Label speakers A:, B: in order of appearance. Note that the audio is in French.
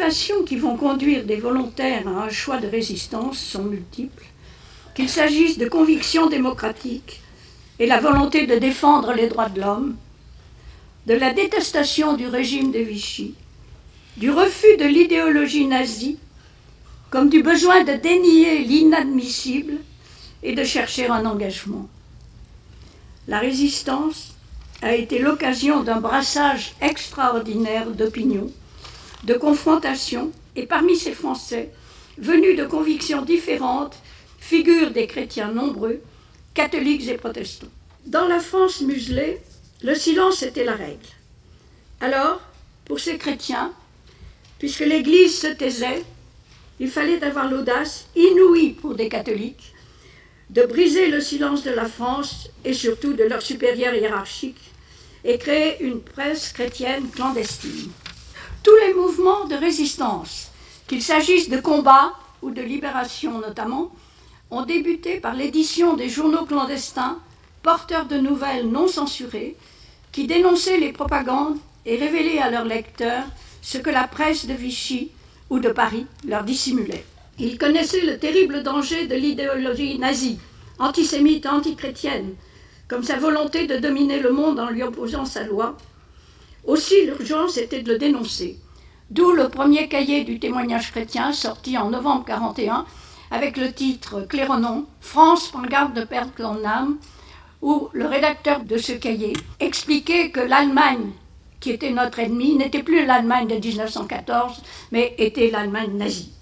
A: motivations qui vont conduire des volontaires à un choix de résistance sont multiples, qu'il s'agisse de convictions démocratiques et la volonté de défendre les droits de l'homme, de la détestation du régime de Vichy, du refus de l'idéologie nazie, comme du besoin de dénier l'inadmissible et de chercher un engagement. La résistance a été l'occasion d'un brassage extraordinaire d'opinions, de confrontations, et parmi ces Français, venus de convictions différentes, figurent des chrétiens nombreux, catholiques et protestants. Dans la France muselée, le silence était la règle. Alors, pour ces chrétiens, puisque l'Église se taisait, il fallait avoir l'audace inouïe pour des catholiques de briser le silence de la France et surtout de leurs supérieurs hiérarchiques et créer une presse chrétienne clandestine. Tous les mouvements de résistance, qu'il s'agisse de combat ou de libération notamment, ont débuté par l'édition des journaux clandestins, porteurs de nouvelles non censurées, qui dénonçaient les propagandes et révélaient à leurs lecteurs ce que la presse de Vichy ou de Paris leur dissimulait. Ils connaissaient le terrible danger de l'idéologie nazie, antisémite, antichrétienne, comme sa volonté de dominer le monde en lui opposant sa loi. Aussi, l'urgence était de le dénoncer. D'où le premier cahier du témoignage chrétien, sorti en novembre 1941, avec le titre claironant « France, prends garde de perdre ton âme », où le rédacteur de ce cahier expliquait que l'Allemagne, qui était notre ennemi, n'était plus l'Allemagne de 1914, mais était l'Allemagne nazie.